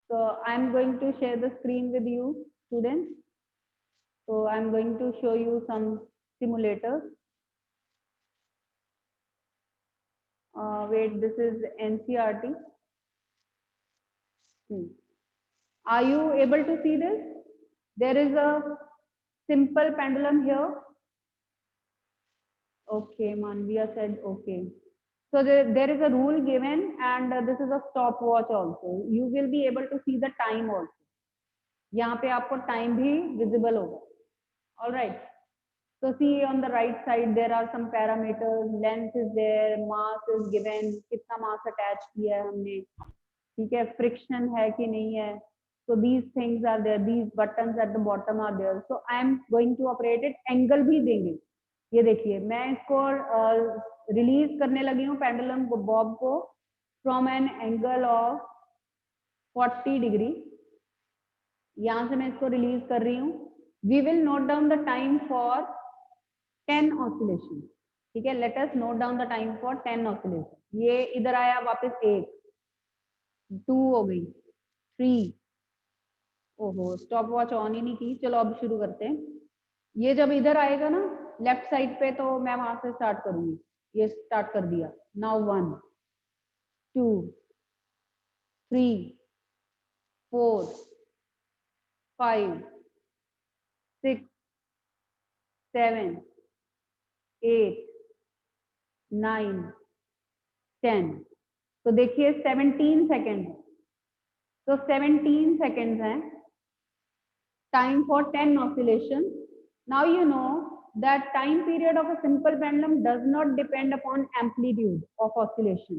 So I'm going to share the screen with you, students. So I'm going to show you some simulators. Wait, this is NCRT. Are you able to see this? There is a simple pendulum here. Okay, Manvia said okay. So there is a rule given, and this is a stopwatch also. You will be able to see the time also. यहाँ पे आपको time भी visible होगा. All right. So see on the right side there are some parameters. Length is there, mass is given, कितना mass attach किया है हमने, ठीक है, friction है कि नहीं है. So these things are there. These buttons at the bottom are there. So I am going to operate it. Angle भी देंगे. ये देखिए मैं इसको रिलीज करने लगी हूँ पेंडुलम को, बॉब को, from an angle of 40 degree. यहाँ से मैं इसको रिलीज कर रही हूँ. We will note down the time for 10 oscillation. ठीक है, let us note down the time for 10 oscillation. ये इधर आया वापस 1, 2 हो गई, 3. ओहो, स्टॉप वॉच ऑन ही नहीं की. चलो अब शुरू करते हैं. ये जब इधर आएगा ना लेफ्ट साइड पे, तो मैं वहां से स्टार्ट करूंगी. ये स्टार्ट कर दिया. नाउ 1, 2, 3, 4, 5, 6, 7, 8, 9, 10. तो देखिए 17 सेकेंड है. तो 17 सेकेंड्स हैं time for 10 oscillation. Now you know that time period of a simple pendulum does not depend upon amplitude of oscillation.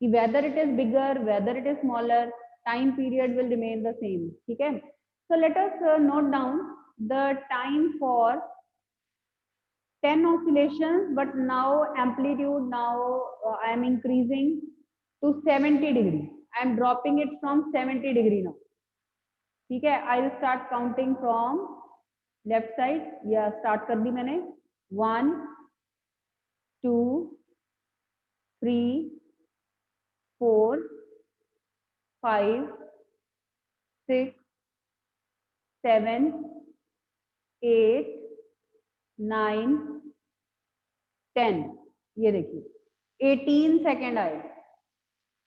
Whether it is bigger, whether it is smaller, time period will remain the same. ठीक है. So let us note down the time for 10 oscillations, but now amplitude, now I am increasing to 70 degree. I am dropping it from 70 degree now. ठीक है. I will start counting from left side. या start कर दी मैंने. 1, 2, 3, 4, 5, 6, 7, 8, 9, 10. ये देखिए 18 second आए.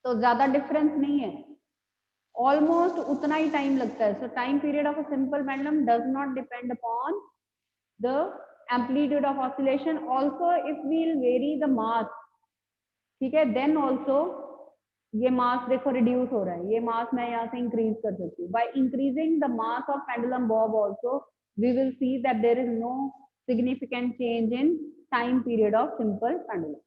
तो ज्यादा डिफरेंस नहीं है, ऑलमोस्ट उतना ही टाइम लगता है. So time period of a simple pendulum does not depend upon the amplitude of oscillation. Also if we'll vary the mass, ठीक है, देन ऑल्सो ये मास देखो रिड्यूस हो रहा है. ये मास मैं यहाँ से इंक्रीज कर सकती हूँ. By increasing the mass of pendulum bob also we will see that there is no significant change in time period of simple pendulum.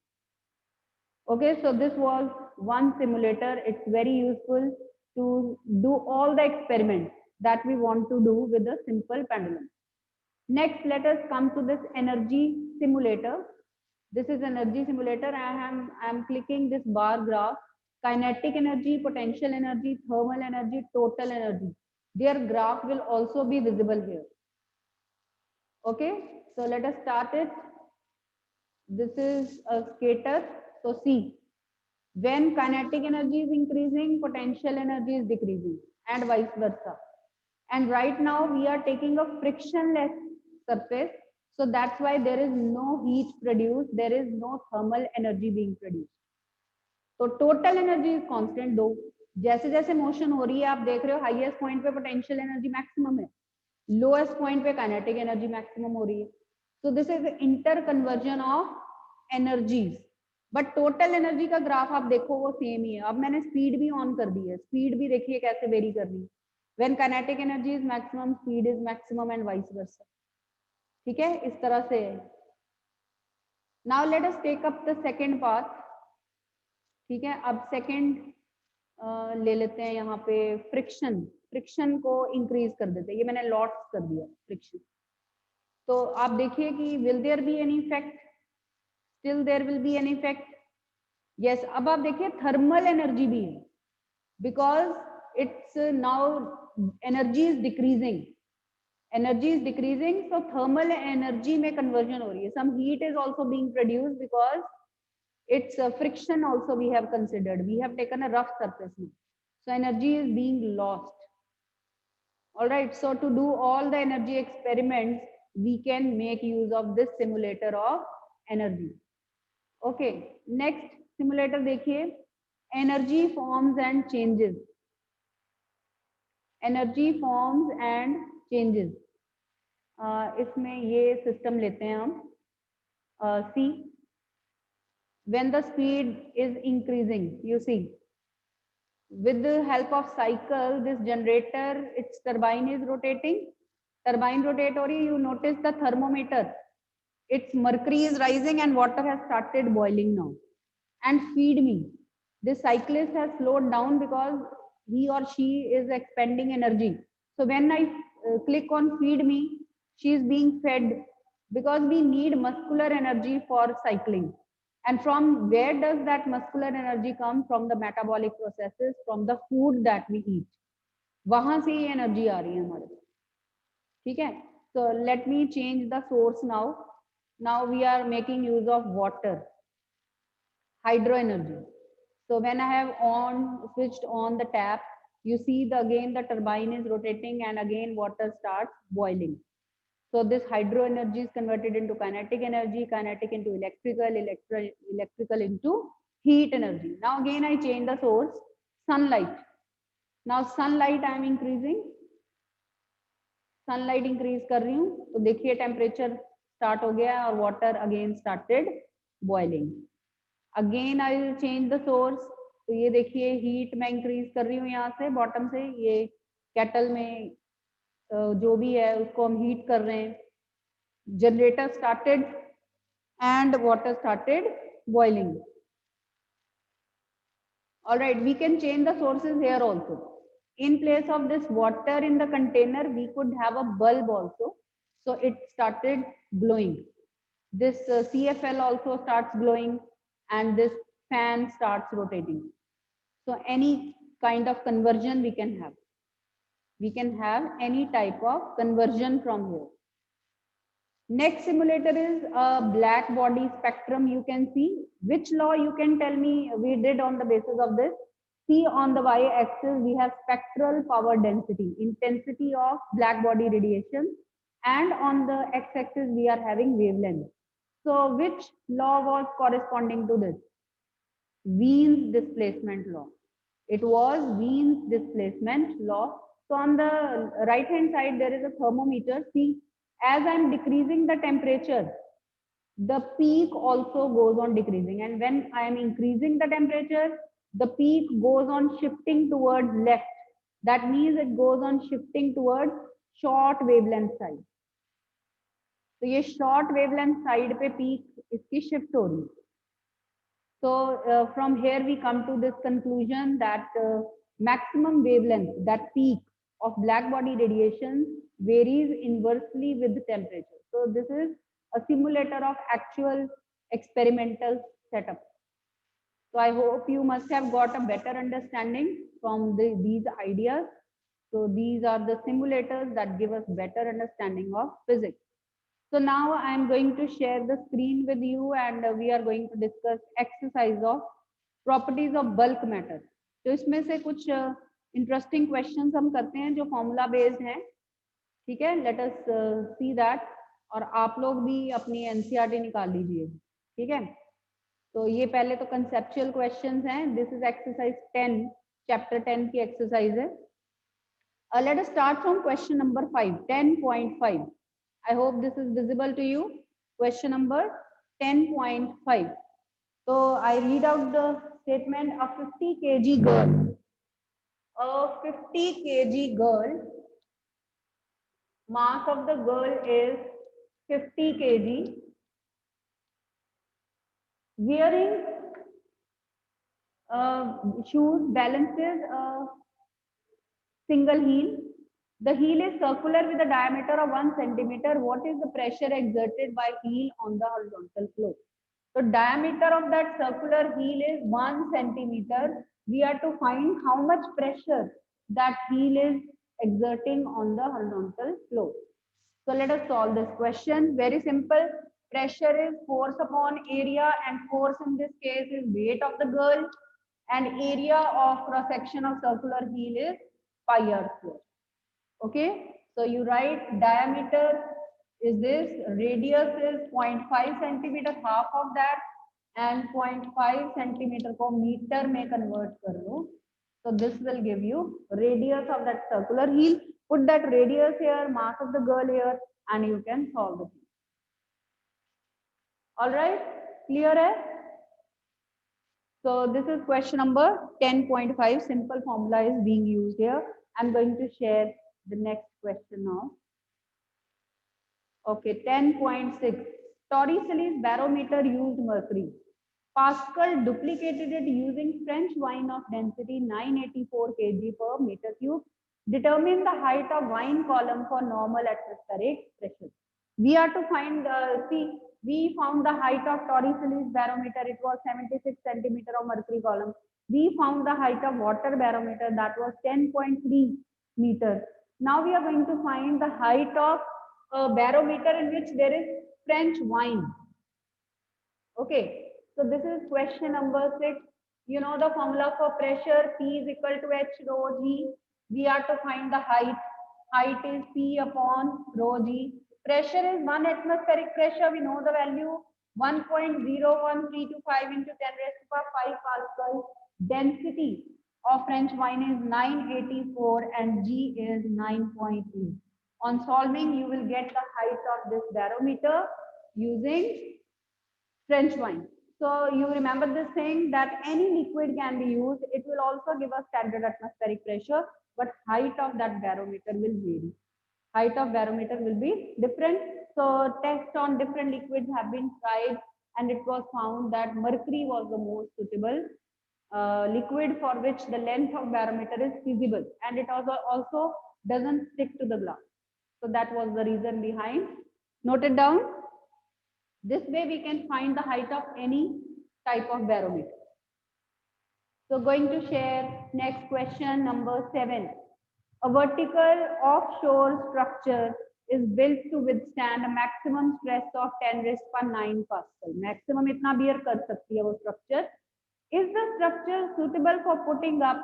Okay, so this was one simulator. It's very useful to do all the experiments that we want to do with a simple pendulum. Next, let us come to this energy simulator. This is energy simulator. I am clicking this bar graph. Kinetic energy, potential energy, thermal energy, total energy. Their graph will also be visible here. Okay, so let us start it. This is a skater. So see, when kinetic energy is increasing, potential energy is decreasing, and vice versa. And right now we are taking a frictionless surface, so that's why there is no heat produced, there is no thermal energy being produced. तो total energy is constant. दो जैसे जैसे motion हो रही है आप देख रहे हो हाईएस्ट पॉइंट पे पोटेंशियल एनर्जी मैक्सिमम है, लोएस्ट पॉइंट पे काइनेटिक एनर्जी मैक्सिमम हो रही है. So this is inter conversion of energies. But total energy का ग्राफ आप देखो वो सेम ही है. अब मैंने स्पीड भी ऑन कर दी है. स्पीड भी देखिए कैसे वेरी कर रही है. When kinetic energy is maximum, speed is maximum and vice versa. ठीक है, इस तरह से. Now let us take up the second part. ठीक है, अब सेकंड ले लेते हैं. यहाँ पे फ्रिक्शन, फ्रिक्शन को इंक्रीज कर देते हैं. ये मैंने लॉट्स कर दिया फ्रिक्शन. तो आप देखिए कि will there be any effect? Still there will be any effect. Yes, अब आप देखिए थर्मल एनर्जी भी है, because it's now energy is decreasing. Energy is decreasing, so thermal energy में conversion हो रही है. Some heat is also being produced because its friction also we have considered. We have taken a rough surface now. So energy is being lost. All right, so to do all the energy experiments, we can make use of this simulator of energy. Okay, next simulator देखिए, energy forms and changes. Energy forms and changes. इसमें ये system लेते हैं हम. See, when the speed is increasing, you see, with the help of cycle, this generator, its turbine is rotating. Turbine rotate हो रही, you notice the thermometer. Its mercury is rising and water has started boiling now. And feed me. This cyclist has slowed down because he or she is expending energy. So when I click on feed me, she is being fed because we need muscular energy for cycling. And from where does that muscular energy come? From the metabolic processes, from the food that we eat. वहां से ये energy आ रही है हमारे पास. ठीक है. So let me change the source now. Now we are making use of water, hydro energy. So when I have switched on the tap, you see again the turbine is rotating and again water starts boiling. So this hydro energy is converted into kinetic energy, kinetic into electrical into heat energy. Now again I change the source, sunlight. Now sunlight I am increasing. Sunlight increase कर रही हूँ, तो देखिए temperature start हो गया और water again started boiling. Again I will change the source. तो ये देखिए heat मैं increase कर रही हूँ यहाँ से bottom से, ये kettle में जो भी है उसको हम heat कर रहे हैं. Generator started and water started boiling. All right, we can change the sources here also. In place of this water in the container, we could have a bulb also. So it started glowing. This CFL also starts glowing and this fan starts rotating. So any kind of conversion we can have. We can have any type of conversion from here. Next simulator is a black body spectrum. You can see which law you can tell me we did on the basis of this. See, on the y-axis we have spectral power density, intensity of black body radiation, and on the x-axis we are having wavelength. So which law was corresponding to this? Wien's displacement law. It was Wien's displacement law. So on the right hand side there is a thermometer. See, as I am decreasing the temperature, the peak also goes on decreasing, and when I am increasing the temperature, the peak goes on shifting towards left. That means it goes on shifting towards short wavelength side. तो ये short wavelength side पे peak इसकी shift हो रही है. So from here we come to this conclusion that maximum wavelength, that peak of black body radiation varies inversely with the temperature. So this is a simulator of actual experimental setup. So I hope you must have got a better understanding from these ideas. So these are the simulators that give us better understanding of physics. So now I am going to share the screen with you and we are going to discuss exercise of properties of bulk matter. तो इसमें से कुछ interesting questions हम करते हैं जो formula based हैं. ठीक है, let us see that. और आप लोग भी अपनी NCERT निकाल लीजिए. ठीक है, तो ये पहले तो conceptual questions हैं. This is exercise 10, chapter 10 की exercise है. Let us start from question number 5, 10.5. I hope this is visible to you. Question number 10.5. So I read out the statement: a 50 kg girl. A 50 kg girl. Mass of the girl is 50 kg. Wearing shoes balances a single heel. The heel is circular with a diameter of 1 centimeter. What is the pressure exerted by heel on the horizontal floor? So diameter of that circular heel is 1 centimeter. We are to find how much pressure that heel is exerting on the horizontal floor. So let us solve this question. Very simple. Pressure is force upon area, and force in this case is weight of the girl. and area of cross section of circular heel is pi r square. Okay, so you write diameter is this, radius is 0.5 centimeter, half of that, and 0.5 centimeter को meter में convert कर लो. So this will give you radius of that circular heel. Put that radius here, mass of the girl here, and you can solve the thing. All right, clear hai? So this is question number 10.5. Simple formula is being used here. I'm going to share the next question now. Okay, 10.6. Torricelli's barometer used mercury. Pascal duplicated it using French wine of density 984 kg per meter cube. Determine the height of wine column for normal atmospheric pressure. We are to find, we found the height of Torricelli's barometer. It was 76 centimeter of mercury column. We found the height of water barometer, that was 10.3 meter. Now we are going to find the height of a barometer in which there is French wine. Okay, so this is question number 6. You know the formula for pressure, P is equal to H rho G. We are to find the height. Height is P upon rho G. Pressure is 1 atmospheric pressure. We know the value 1.01325 into 10 raised to power 5 Pascal. Density of French wine is 984 and G is 9.8. On solving, you will get the height of this barometer using French wine. So you remember this thing that any liquid can be used. It will also give a standard atmospheric pressure, but height of that barometer will vary. Height of barometer will be different. So tests on different liquids have been tried, and it was found that mercury was the most suitable liquid for which the length of barometer is feasible, and it also doesn't stick to the glass. So that was the reason behind. Note it down. This way we can find the height of any type of barometer. So going to share next question number 7. A vertical offshore structure is built to withstand a maximum stress of 10 raised to 9 Pascal. Maximum itna bear kar sakti hai wo structure. Is the structure suitable for putting up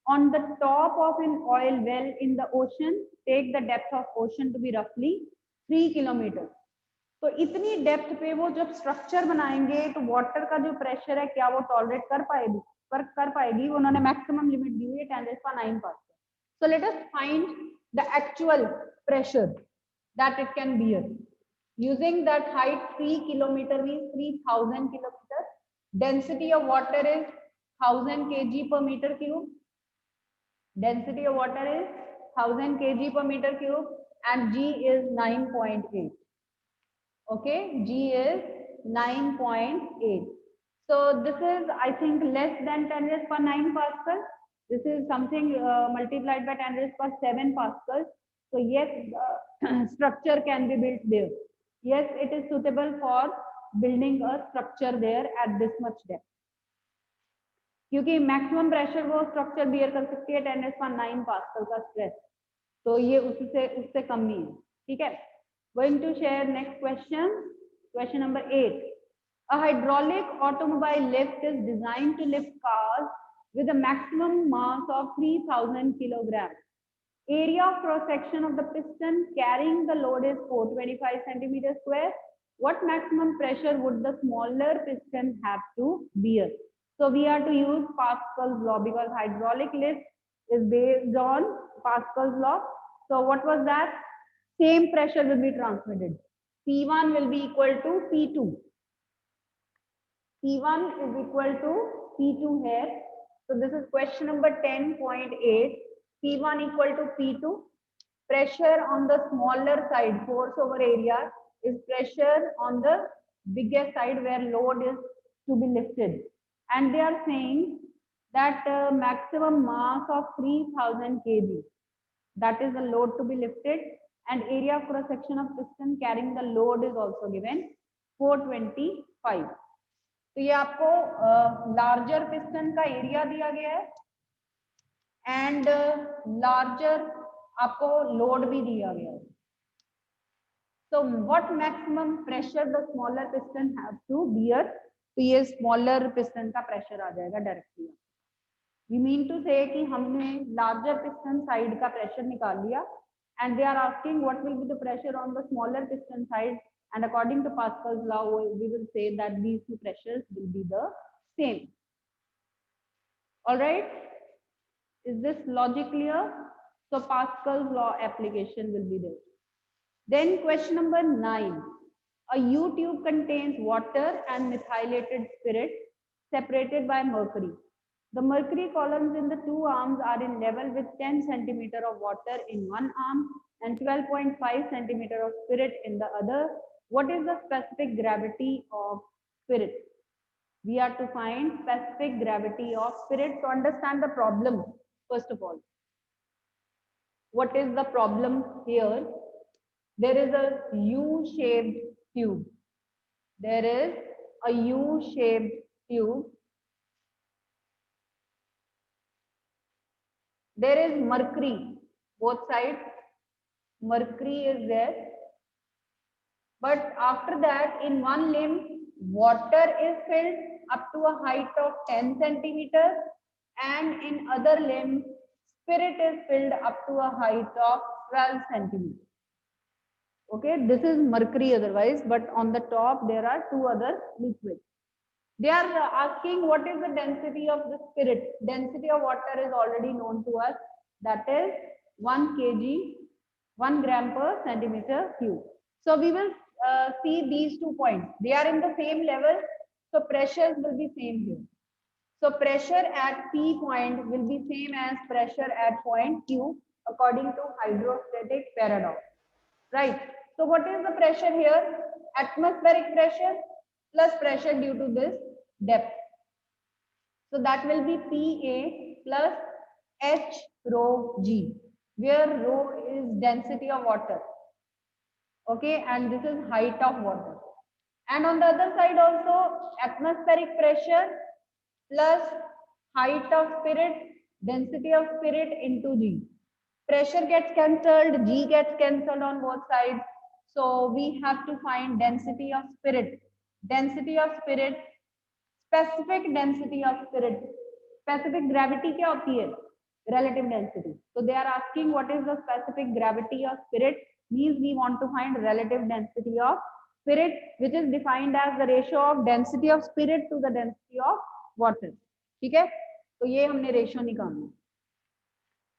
on the top of an oil well in the ocean? Take the depth of ocean to be roughly 3 kilometers. तो इतनी depth पे वो जब structure बनाएंगे तो water का जो pressure है क्या वो टॉलरेट कर पाएगी उन्होंने मैक्सिमम लिमिट दी हुई है 10 raised to 9 Pascal. So let us find the actual pressure that it can bear. Using that height 3 kilometer means 3000 kilometers. Density of water is 1000 kg per meter cube. Density of water is 1000 kg per meter cube and G is 9.8. Okay, G is 9.8. So this is, I think, less than 10 raised to 9 Pascal. This is something multiplied by 10 raised to 7 Pascal. So yes, structure can be built there. Yes, it is suitable for building a structure there at this much depth. क्योंकि maximum pressure वो structure beer कर सकती है 10 raised to 9 Pascal का stress, तो ये उससे कम नहीं है. ठीक है. Going to share next question. Question number 8. A hydraulic automobile lift is designed to lift cars with a maximum mass of 3000 kilograms. Area of cross section of the piston carrying the load is 425 centimeters square. What maximum pressure would the smaller piston have to bear? So we are to use Pascal's law because hydraulic lift is based on Pascal's law. So what was that? Same pressure will be transmitted. P1 will be equal to P2. P1 is equal to P2 here. So this is question number 10.8. P1 equal to P2. Pressure on the smaller side, force over area, is pressure on the biggest side where load is to be lifted. And they are saying that maximum mass of 3000 kg. That is the load to be lifted. And area of cross section of piston carrying the load is also given 425. तो ये आपको larger piston का area दिया गया है and larger आपको load भी दिया गया है. So what maximum pressure the smaller piston have to bear? तो ये स्मॉलर पिस्टन का प्रेशर आ जाएगा directly. We mean to say कि हमने larger piston side का pressure निकाल लिया, and they are asking what will be the pressure on the smaller piston side, and according to Pascal's law, we will say that these two pressures will be the same. All right, is this logic clear? So Pascal's law application will be there. Then question number 9. A U-tube contains water and methylated spirit separated by mercury. The mercury columns in the two arms are in level with 10 centimeter of water in one arm and 12.5 centimeter of spirit in the other. What is the specific gravity of spirit? We are to find specific gravity of spirit to understand the problem first of all. What is the problem here? There is a U-shaped tube. There is a U-shaped tube. There is mercury, both sides. Mercury is there. But after that, in one limb, water is filled up to a height of 10 centimeters, and in other limb, spirit is filled up to a height of 12 centimeters. Okay, this is mercury otherwise, but on the top there are two other liquids. They are asking what is the density of the spirit. Density of water is already known to us. That is 1 kg, 1 gram per centimeter cube. So we will see these 2 points. They are in the same level. So pressures will be same here. So pressure at P point will be same as pressure at point Q according to hydrostatic paradox. Right. So what is the pressure here? Atmospheric pressure plus pressure due to this depth. So that will be PA plus H rho G, where rho is density of water. Okay, and this is height of water. And on the other side also atmospheric pressure plus height of spirit, density of spirit into G. Pressure gets cancelled, G gets cancelled on both sides. So we have to find density of spirit. Density of spirit, specific density of spirit. Specific gravity क्या होती है? Relative density. So they are asking what is the specific gravity of spirit. Means we want to find relative density of spirit, which is defined as the ratio of density of spirit to the density of water. ठीक है? तो ये हमने ratio निकालना.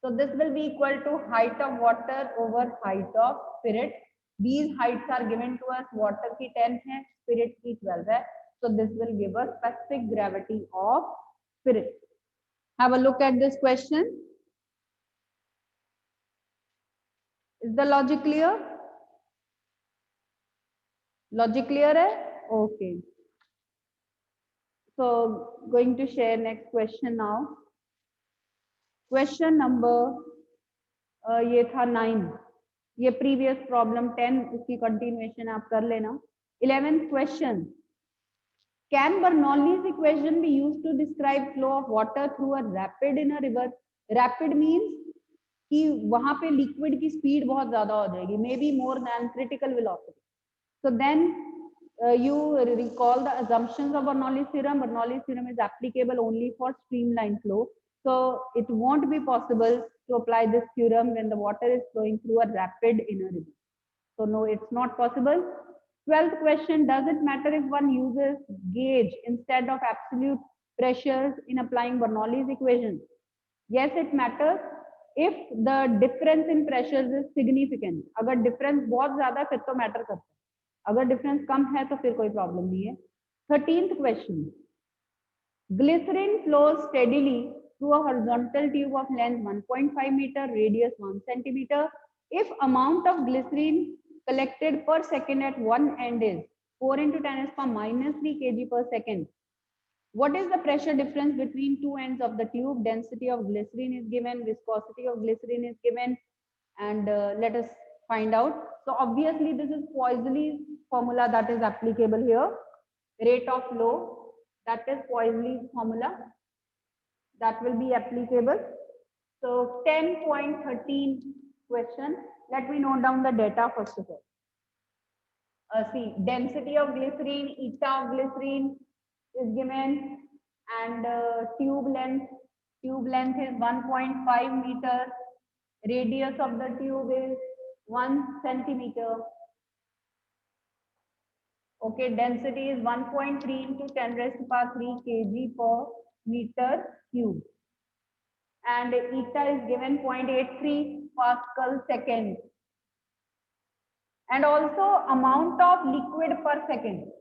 So this will be equal to height of water over height of spirit. These heights are given to us. Water की 10 है, spirit की 12 है. So this will give us specific gravity of spirit. Have a look at this question. Is the logic clear? Logic clear hai? Okay. So going to share next question now. Question number ये था 9. ये previous problem 10 उसकी continuation आप कर लेना. 11th question. Can Bernoulli's equation be used to describe flow of water through a rapid in a river? Rapid means कि वहां पे liquid की speed बहुत ज्यादा हो जाएगी, maybe more than critical velocity. So then you recall the assumptions of Bernoulli's theorem. Bernoulli's theorem is applicable only for streamline flow. So it won't be possible to apply this theorem when the water is flowing through a rapid in a river. So no, it's not possible. 12th question, does it matter if one uses gauge instead of absolute pressures in applying Bernoulli's equation? Yes, it matters if the difference in pressures is significant. अगर difference बहुत ज़्यादा फिर तो matter करता है. अगर difference कम है तो फिर कोई problem नहीं है. 13th question. Glycerin flows steadily through a horizontal tube of length 1.5 meter, radius 1 centimeter. If amount of glycerin collected per second at one end is 4 into 10 raised to minus 3 kg per second, what is the pressure difference between two ends of the tube? Density of glycerin is given, viscosity of glycerin is given, and let us find out. So obviously this is Poiseuille's formula that is applicable here. Rate of flow, that is Poiseuille's formula that will be applicable. So 10.13 question. Let me note down the data first of all. See, density of glycerin, eta of glycerin is given, and tube length Tube length is 1.5 meter. Radius of the tube is 1 centimeter. Okay, density is 1.3 into 10 raised to power 3 kg per meter cube. And eta is given 0.83 Pascal second. And also amount of liquid per second.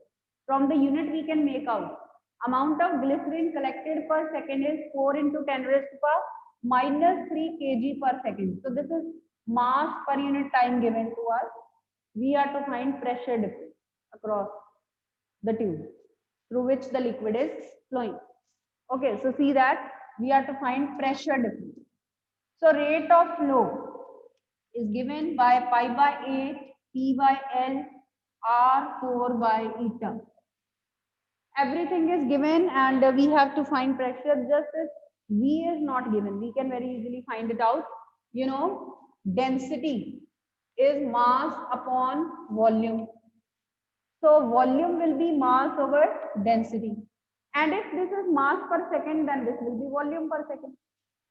From the unit we can make out. Amount of glycerin collected per second is 4 into 10 raised to power minus 3 kg per second. So this is mass per unit time given to us. We are to find pressure difference across the tube through which the liquid is flowing. Okay, so see that we are to find pressure difference. So rate of flow is given by pi by 8, P by L, R4 by eta. Everything is given and we have to find pressure. Just as V is not given, we can very easily find it out. You know, density is mass upon volume. So volume will be mass over density. And if this is mass per second, then this will be volume per second.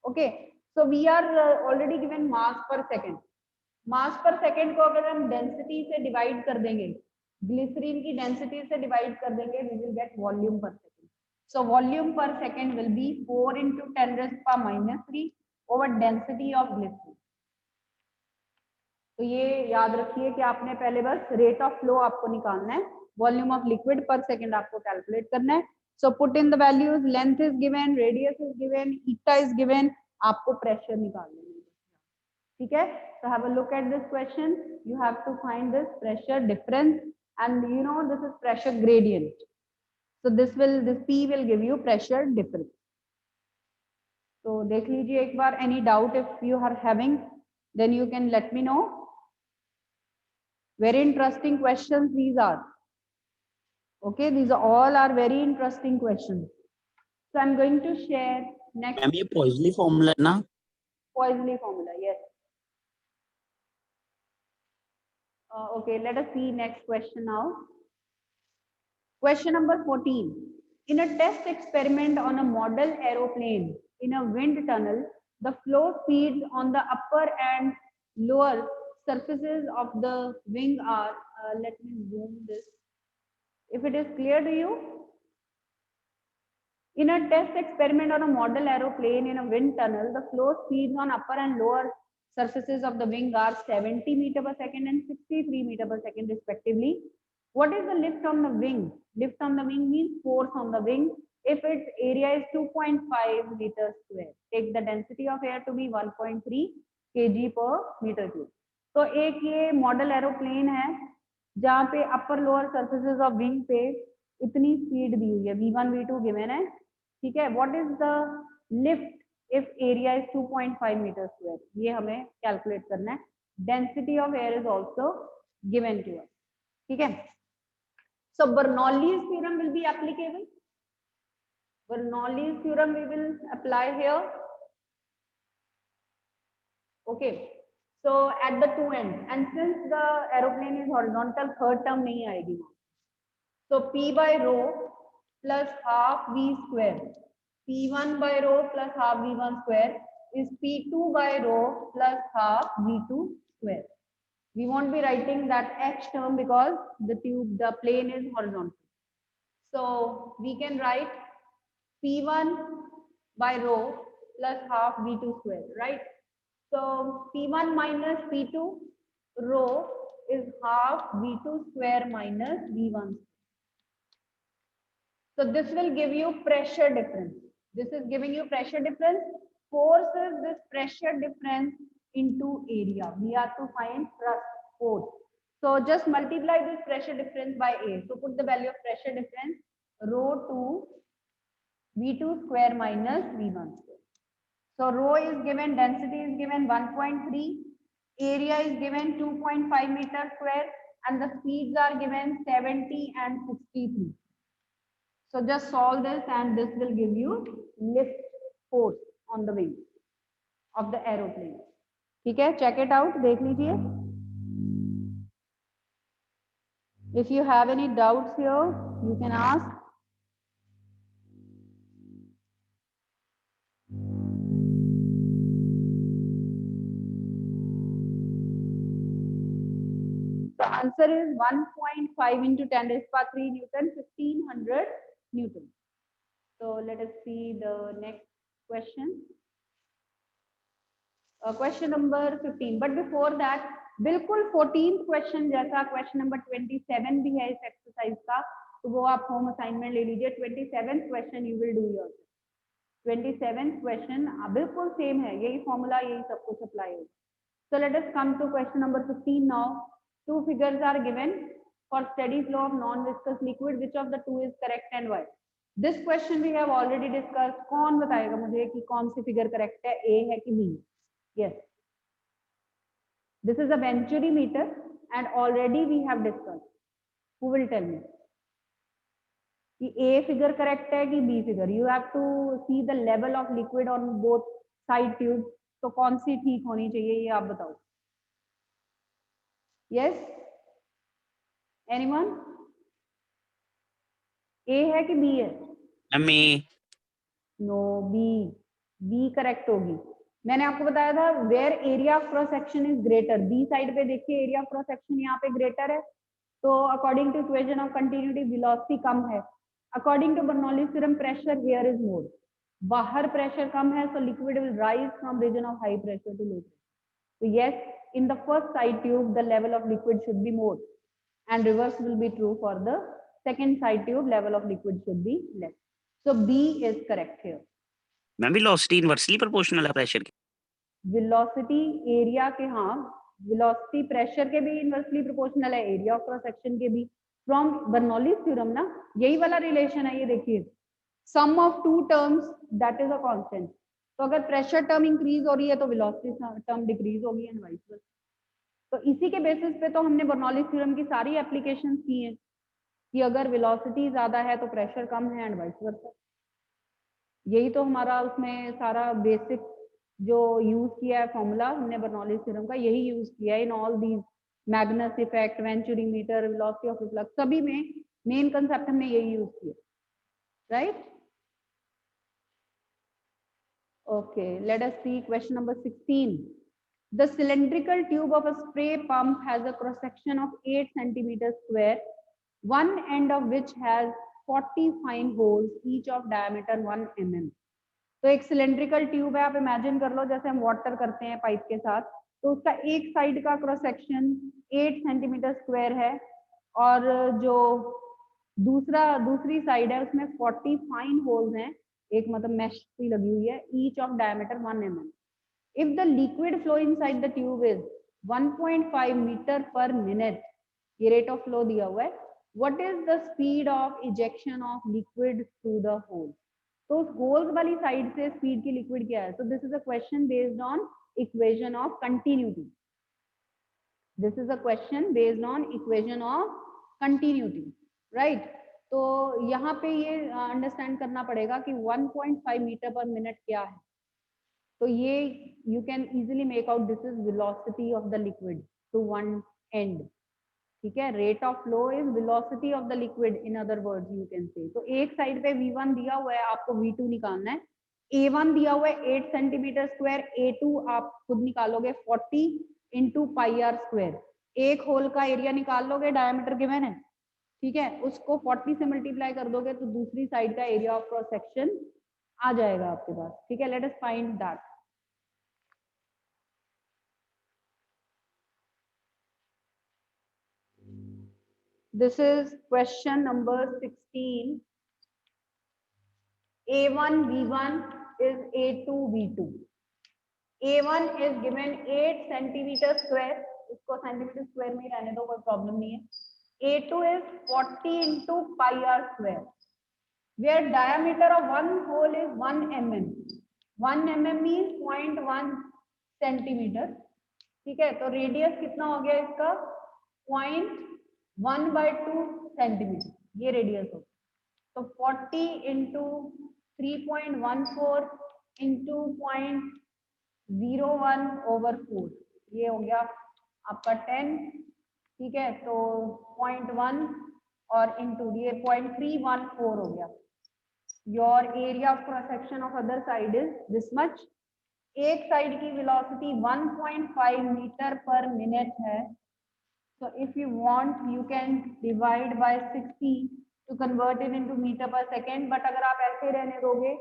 Okay. So we are already given mass per second. मास पर second को अगर हम density से divide कर देंगे, glycerine की density से divide कर देंगे, we will get volume per second. So volume per second will be 4 into 10 raised to power minus 3 over density of glycerin. तो ये याद रखिए कि आपने पहले बस रेट ऑफ फ्लो आपको निकालना है, वॉल्यूम ऑफ लिक्विड पर सेकंड आपको कैलकुलेट करना है. So put in the values, length is given, radius is given, eta is given, आपको प्रेशर निकालना है. ठीक है, so have a look at this question. You have to find this pressure difference and you know this is pressure gradient. So this P will give you pressure difference. So देख लीजिए एक बार. Any doubt if you are having, then you can let me know. Very interesting questions these are. Okay, these are all are very interesting questions. So I'm going to share next. Ma'am ये Poiseuille formula ना? Poiseuille formula, yes. Okay, let us see next question now. Question number 14. In a test experiment on a model aeroplane in a wind tunnel, the flow speeds on the upper and lower surfaces of the wing are, let me zoom this. If it is clear to you, in a test experiment on a model aeroplane in a wind tunnel, the flow speeds on upper and lower surfaces of the wing are 70 meter per second and 63 meter per second respectively. What is the lift on the wing? Lift on the wing means force on the wing. If its area is 2.5 meters square, take the density of air to be 1.3 kg per meter cube. तो एक ये model aeroplane है जहाँ पे upper lower surfaces of wing पे इतनी speed दी हुई है, v1 v2 गिवन है. ठीक है, what is the lift if area is 2.5 meter square, ये हमें कैलकुलेट करना है. Density of air is also given to us. ठीक है, so Bernoulli's theorem will be applicable. Bernoulli's theorem we will apply here. Okay, so at the two ends, and since the aeroplane is horizontal, third term नहीं आएगी. So P by rho plus half V square, P1 by rho plus half V1 square is P2 by rho plus half V2 square. We won't be writing that H term because the plane is horizontal. So we can write P1 by rho plus half V2 square, right? So P1 minus P2 rho is half V2 square minus V1. So this will give you pressure difference. This is giving you pressure difference. Force is this pressure difference into area. We have to find thrust force. So just multiply this pressure difference by A. So put the value of pressure difference rho to V2 square minus V1 square. So rho is given, density is given 1.3, area is given 2.5 meter square, and the speeds are given 70 and 63. So just solve this and this will give you lift force on the wing of the aeroplane. ठीक है, check it out, देख लीजिए. If you have any doubts here, you can ask. The answer is 1.5 into 10 raised to power 3 Newton, 1500 Newton. So let us see the next question. Question number 15. But before that, बिल्कुल 14th question जैसा question number 27 भी है इस exercise का, तो वो आप home assignment ले लीजिए. 27th question you will do your. 27th question बिल्कुल सेम है, यही फॉर्मूला यही सब कुछ अप्लाई होगा. So let us come to question number 15 now. Two figures are given for steady flow of non-viscous liquid. Which of the two is correct and why? This question we have already discussed. कौन बताएगा मुझे कि कौन सी figure correct है, A है कि B? Yes. This is a Venturi meter and already we have discussed. Who will tell me? कि A figure correct है कि B figure? You have to see the level of liquid on both side tubes. तो कौन सी ठीक होनी चाहिए ये आप बताओ. Yes? Anyone? A है कि B है? Mummy. No, B. B correct होगी. मैंने आपको बताया था where area of cross section is greater. B side पे देखिए एरिया ऑफ क्रॉस सेक्शन यहाँ पे ग्रेटर है, तो according to equation of continuity velocity कम है. According to Bernoulli's theorem pressure here is more. बाहर प्रेशर कम है, so liquid will rise from region of high pressure to low pressure. So yes, in the first side tube, the level of liquid should be more, and reverse will be true for the second side tube. Level of liquid should be less. So B is correct here. Ma'am velocity inversely proportional है pressure के. Velocity area के हाँ, velocity pressure के भी inversely proportional है, area of cross section के भी. From Bernoulli's theorem ना, यही वाला relation है, ये देखिए. Sum of two terms that is a constant. तो अगर प्रेशर टर्म इंक्रीज हो रही है तो वेलोसिटी टर्म डिक्रीज होगी एंड वाइस वर्सा. तो इसी के बेसिस पे तो हमने बर्नौलीज थ्योरम की सारी एप्लीकेशंस की हैं कि अगर वेलोसिटी ज्यादा है तो प्रेशर कम है एंड वाइस वर्सा. यही तो हमारा उसमें सारा बेसिक जो यूज किया है फॉर्मूला हमने बर्नौलीज थ्योरम का, यही यूज किया है in all these Magnus effect, venturi meter, velocity of reflux, सभी में मेन कंसेप्ट हमने यही यूज किया. Right? Okay, let us see question number 16. The cylindrical tube of a spray pump has a cross section of 8 centimeters square, one end of which has 40 fine holes, each of diameter 1 mm. तो एक cylindrical tube है, आप imagine कर लो जैसे हम water करते हैं pipe के साथ, तो उसका एक साइड का क्रॉस सेक्शन 8 सेंटीमीटर स्क्वायर है और जो दूसरी साइड है उसमें 40 फाइन होल्स हैं, एक मतलब मैश सी लगी हुई है, each of diameter 1 mm. If the liquid flow inside the tube is 1.5 metre पर मिनट, ये रेट ऑफ फ्लो दिया हुआ है, what is the speed of ejection of liquid through the hole? तो उस होल्स वाली साइड से स्पीड की लिक्विड क्या है? तो this is a question based on equation of continuity. This is a question based on equation of continuity. Right? तो यहाँ पे ये अंडरस्टैंड करना पड़ेगा कि 1.5 मीटर पर मिनट क्या है. तो ये you can easily make out this is velocity of the liquid to one end. ठीक है, rate of flow is velocity of the liquid, in other words you can say. तो एक साइड पे V1 दिया हुआ है, आपको V2 निकालना है. A1 दिया हुआ है 8 सेंटीमीटर स्क्वायर, A2 आप खुद निकालोगे 40 इंटू पाई आर स्क्वायर. एक होल का एरिया निकाल लोगे, डायमीटर गिवन है, ठीक है, उसको 40 से मल्टीप्लाई कर दोगे तो दूसरी साइड का एरिया ऑफ क्रॉस सेक्शन आ जाएगा आपके पास. ठीक है, let us find that. This is question number 16. A1 V1 is A2 V2. A1 is given 8 centimeter square, इसको सेंटीमीटर स्क्वायर में ही रहने दो, कोई प्रॉब्लम नहीं है. A2 is 40 into pi r square, where diameter of one hole is 1 mm. 1 mm means 0.1 centimeter. ठीक है, तो रेडियस कितना हो गया इसका? 0.1/2 सेंटीमीटर, ये रेडियस हो. तो 40 इंटू 3.14 इंटू 0.01 over 4, ये हो गया आपका 10. ठीक है, तो 0.1 और इंटू ये 0.314 हो गया. Your area of cross section of other side is this much. एक साइड की वेलोसिटी 1.5 मीटर पर मिनट है, So if you want, you can divide by 60 to convert it into meter per second. But अगर आप ऐसे रहने दोगे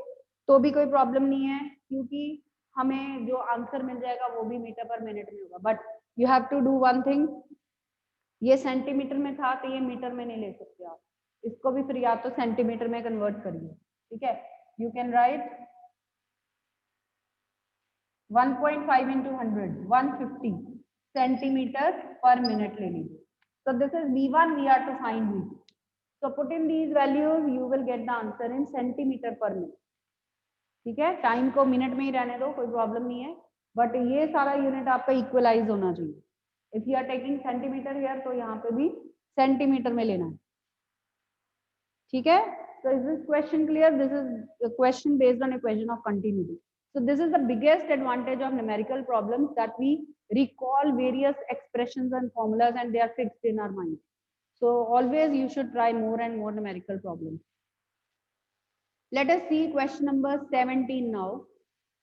तो भी कोई प्रॉब्लम नहीं है, क्योंकि हमें जो आंसर मिल जाएगा वो भी मीटर पर मिनट में होगा. But you have to do one thing, ये सेंटीमीटर में था तो ये मीटर में नहीं ले सकते आप, इसको भी फिर या तो सेंटीमीटर में कन्वर्ट करिए. ठीक है, you can write 1.5 into 100, 150 centimeter per minute ले लीजिए. So this is V1, we are to find V2. So put in these values, you will get the answer in centimeter per minute. ठीक है, time को minute में ही रहने दो, कोई problem नहीं है, बट ये सारा यूनिट आपका इक्वलाइज होना चाहिए. If you are taking centimetre here तो यहाँ पे भी सेंटीमीटर में लेना है. ठीक है, so is this question clear? This is a question based on equation of continuity. So this is the biggest advantage of numerical problems, that we recall various expressions and formulas and they are fixed in our mind. So always you should try more and more numerical problems. Let us see question number 17 now.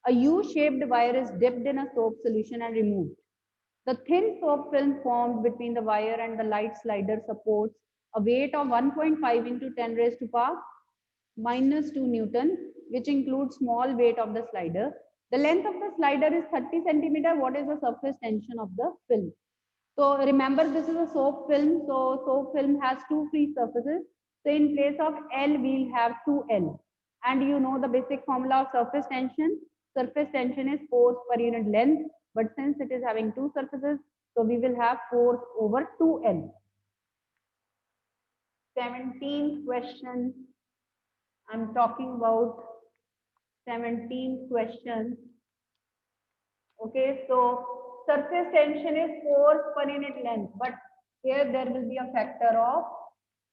A U-shaped wire is dipped in a soap solution and removed. The thin soap film formed between the wire and the light slider supports a weight of 1.5 into 10 raised to power minus 2 Newton, which includes small weight of the slider. The length of the slider is 30 centimeter. What is the surface tension of the film? So remember, this is a soap film. So soap film has two free surfaces. So in place of L, we'll have 2L. And you know the basic formula of surface tension. Surface tension is force per unit length. But since it is having two surfaces, so we will have force over 2L. 17th question. I'm talking about 17th question. Okay, so surface tension is force per unit length, but here there will be a factor of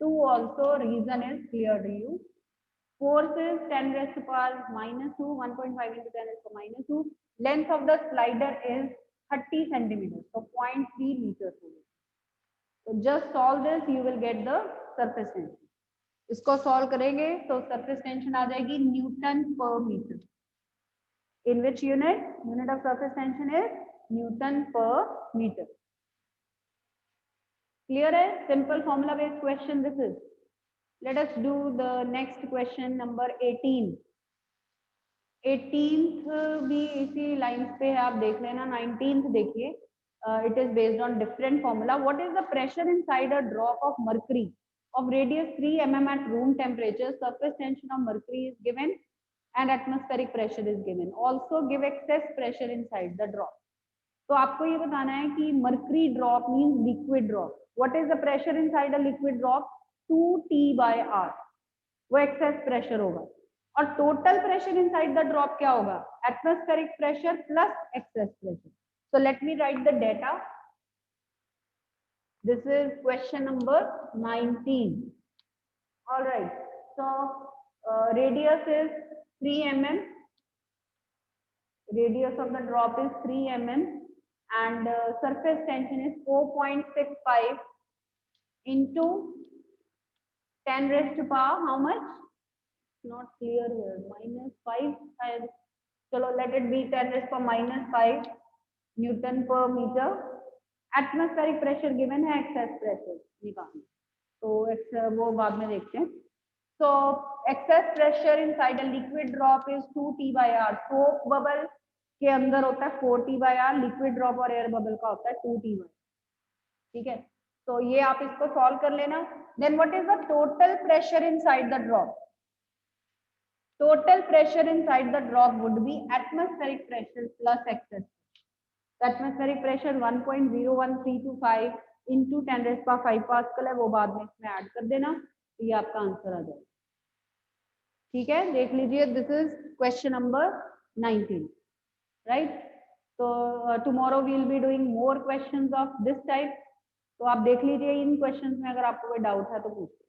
2 also. Reason is clear to you. Force is 10 raised to power minus 2, 1.5 into 10 raised to power minus 2. Length of the slider is 30 centimeters, so 0.3 meters. So just solve this, you will get the surface tension. इसको solve करेंगे तो surface tension आ जाएगी Newton per meter. In which unit? Unit of surface tension is Newton per meter. Clear है? Simple formula based question this is. Let us do the next question number 18. 18th भी इसी lines पे है, आप देख लेना. 19th देखिए. It is based on different formula. What is the pressure inside a drop of mercury of radius 3 mm at room temperature? Surface tension of mercury is given and atmospheric pressure is given. Also give excess pressure inside the drop. तो आपको ये बताना है कि mercury drop means liquid drop. What is the pressure inside a liquid drop? 2T/R. वो excess pressure होगा. और total pressure inside the drop क्या होगा? Atmospheric pressure plus excess pressure. So let me write the data. This is question number 19. All right. So radius is 3 mm. Radius of the drop is 3 mm and surface tension is 4.65 into 10 raised to power how much? Not clear here. Minus 5. Chalo, let it be 10 raised to power minus 5 Newton per meter. Atmospheric pressure given है, excess pressure निकालना. तो वो बाद में देखते हैं. So excess pressure inside a liquid drop is 2T/R. Soap bubble के अंदर होता है 4T/R. Liquid drop और air bubble का होता है 2T/R. ठीक है, तो ये आप इसको solve कर लेना. Then what is the total pressure inside the drop? Total pressure inside the drop would be atmospheric pressure plus excess. Atmospheric pressure 1.01325 into 10 raised to power 5 pascal है, वो बाद में इसमें ऐड कर देना, तो ये आपका आंसर आ जाएगा. ठीक है, देख लीजिए. This is question number 19, right. तो tomorrow we will be doing more questions of this type. तो आप देख लीजिए इन क्वेश्चंस में, अगर आपको कोई डाउट है तो पूछिए.